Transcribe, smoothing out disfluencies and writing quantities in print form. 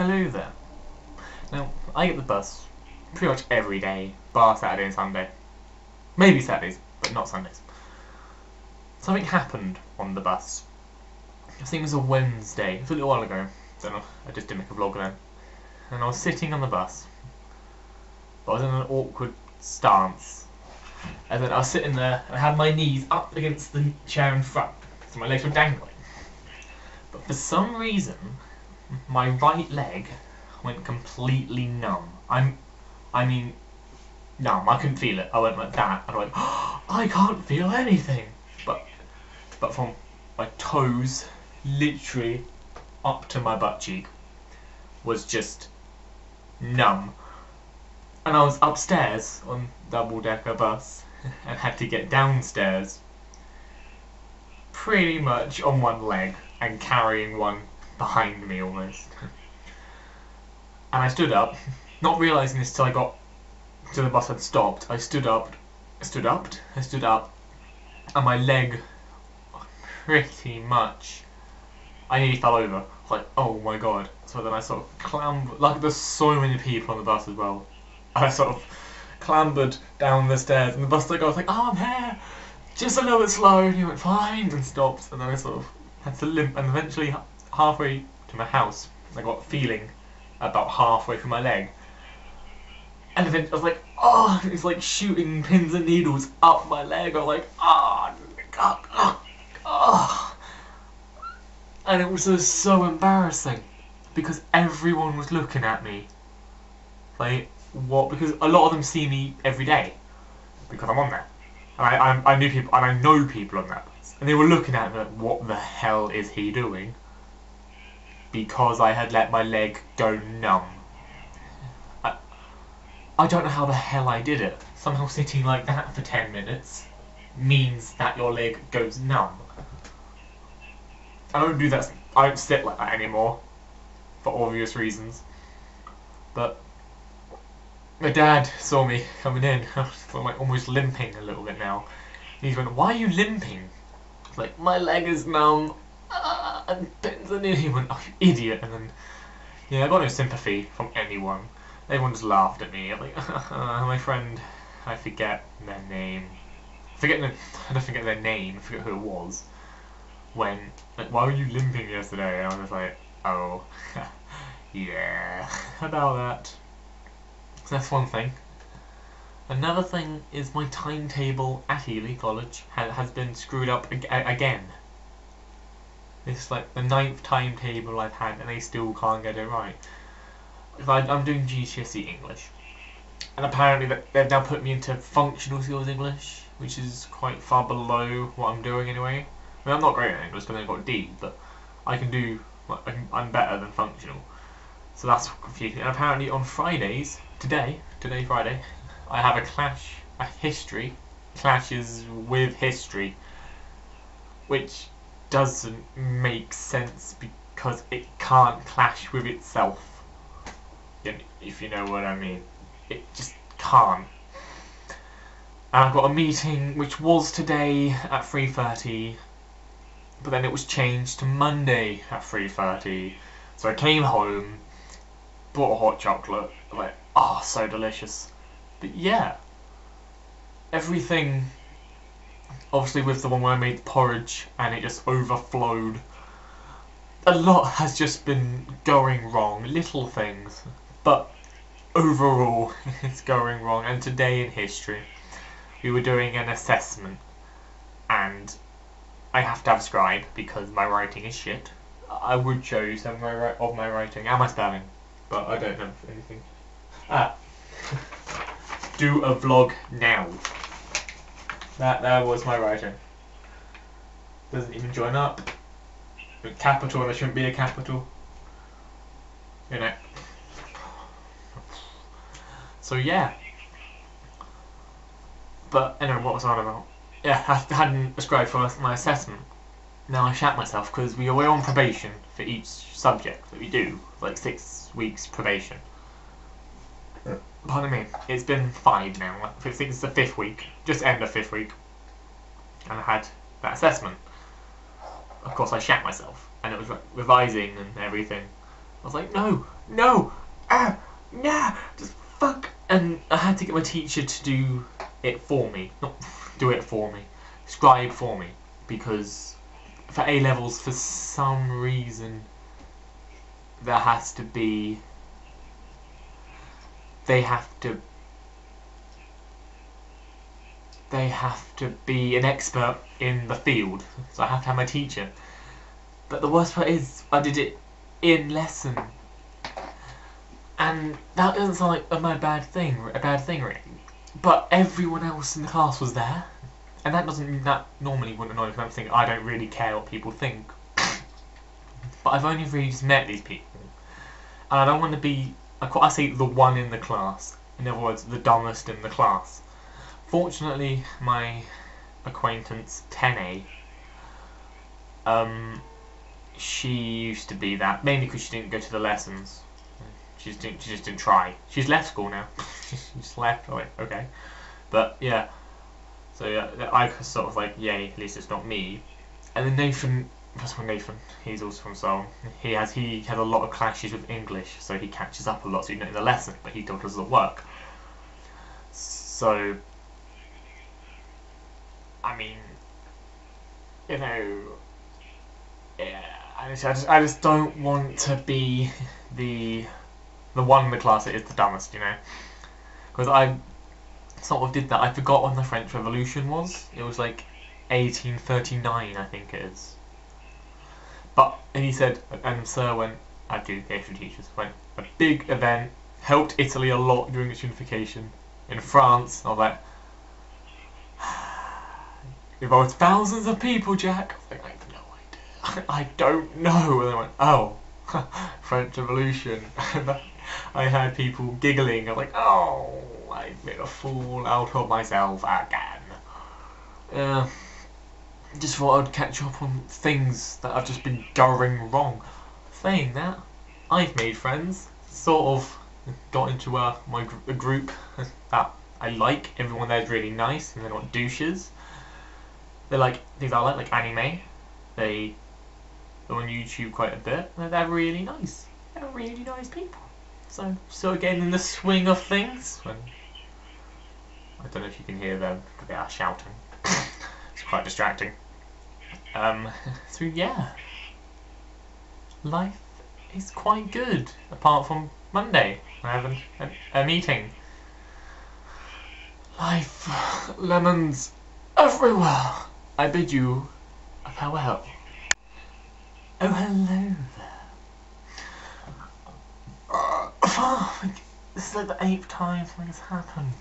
Hello there. Now, I get the bus pretty much every day, bar Saturday and Sunday. Maybe Saturdays, but not Sundays. Something happened on the bus. I think it was a Wednesday. It was a little while ago. Don't know, I just didn't make a vlog then. And I was sitting on the bus, but I was in an awkward stance. And then I was sitting there and I had my knees up against the chair in front, so my legs were dangling. But for some reason, my right leg went completely numb. I mean, numb. I couldn't feel it. I went like that, and I went, oh, I can't feel anything. But from my toes, literally up to my butt cheek, was just numb. And I was upstairs on double-decker bus and had to get downstairs, pretty much on one leg and carrying one behind me almost. And I stood up, not realising this till I got to the bus had stopped. I stood up, and my leg pretty much, I nearly fell over. I was like, oh my god. So then I sort of clambered, like there's so many people on the bus as well. And I sort of clambered down the stairs, and the bus guy was like, oh, I'm here, just a little bit slow, and he went, fine, and stopped, and then I sort of had to limp, and eventually halfway to my house, I got feeling about halfway through my leg. And then I was like, oh, it's like shooting pins and needles up my leg. I was like, oh. And it was just so embarrassing because everyone was looking at me. Like, what? Because a lot of them see me every day because I'm on there. And I knew people, and I know people on that bus. And they were looking at me like, what the hell is he doing? Because I had let my leg go numb. I don't know how the hell I did it. Somehow sitting like that for 10 minutes means that your leg goes numb. I don't do that. I don't sit like that anymore, for obvious reasons. But my dad saw me coming in. I'm like almost limping a little bit now. And he went, "Why are you limping?" I was like, "My leg is numb." And he went, "Oh, you idiot!" And then, yeah, I got no sympathy from anyone. Everyone just laughed at me. I'm like, my friend, I forget their name. I don't forget their name. I forget who it was. When, like, why were you limping yesterday? And I was like, oh, yeah, about that. So that's one thing. Another thing is my timetable at Ely College has been screwed up again. It's like the 9th timetable I've had and they still can't get it right. I'm doing GCSE English, and apparently they've now put me into functional skills English, which is quite far below what I'm doing anyway. I mean, I'm not great at English because I got a D, but I can do, I'm better than functional. So that's confusing. And apparently on Fridays, today Friday, I have a history, clashes with history, which doesn't make sense because it can't clash with itself. If you know what I mean. It just can't. And I've got a meeting which was today at 3:30, but then it was changed to Monday at 3:30. So I came home, bought a hot chocolate, like, oh, so delicious. But yeah, everything, obviously with the one where I made porridge and it just overflowed, a lot has just been going wrong, little things. But overall, it's going wrong. And today in history, we were doing an assessment, and I have to have a scribe because my writing is shit. I would show you some of my writing and my spelling, but I don't have anything. Do a vlog now. That was my writing. Doesn't even join up. With capital, there shouldn't be a capital. You know. So yeah. But anyway, what was I on about? Yeah, I hadn't prescribed for my assessment. Now I shat myself because we were on probation for each subject that we do, like 6 weeks probation. Pardon me, it's been 5 now. I think it's the 5th week, just end of 5th week, and I had that assessment. Of course, I shat myself, and it was like revising and everything. I was like, no, no, nah, just fuck. And I had to get my teacher to do it for me. Not do it for me. Scribe for me. Because for A levels, for some reason, there has to be. They have to be an expert in the field. So I have to have my teacher. But the worst part is, I did it in lesson. And that doesn't sound like a bad thing, really. But everyone else in the class was there. And that normally wouldn't annoy me, because I'm thinking, I don't really care what people think. But I've only really just met these people. And I don't want to be, I say the one in the class. In other words, the dumbest in the class. Fortunately, my acquaintance, 10A, she used to be that, mainly because she didn't go to the lessons. She just didn't try. She's left school now. She's left. Oh, wait, okay. But yeah, so yeah, I was sort of like, yay, at least it's not me. And then Nathan, he's also from Seoul. He has a lot of clashes with English, so he catches up a lot. So you know in the lesson, but he still doesn't work. So, I mean, you know, yeah, I just don't want to be the one in the class that is the dumbest, you know, because I sort of did that. I forgot when the French Revolution was. It was like 1839, I think it is. And he said, and Sir went, I do history teachers, went, a big event, helped Italy a lot during its unification. In France, I was like, involved thousands of people, Jack. I was like, I have no idea. I don't know. And I went, oh, French Revolution. I heard people giggling. I was like, oh, I made a fool out of myself again. Just thought I'd catch up on things that I've just been going wrong. Saying that, I've made friends. Sort of got into a group that I like. Everyone there is really nice, and they're not douches. They like things I like anime. They're on YouTube quite a bit. They're really nice. They're really nice people. So getting in the swing of things. When I don't know if you can hear them, but they are shouting. It's quite distracting. So yeah, life is quite good. Apart from Monday, I have a meeting. Life, lemons everywhere. I bid you a farewell. Oh, hello there. This is like the 8th time something has happened.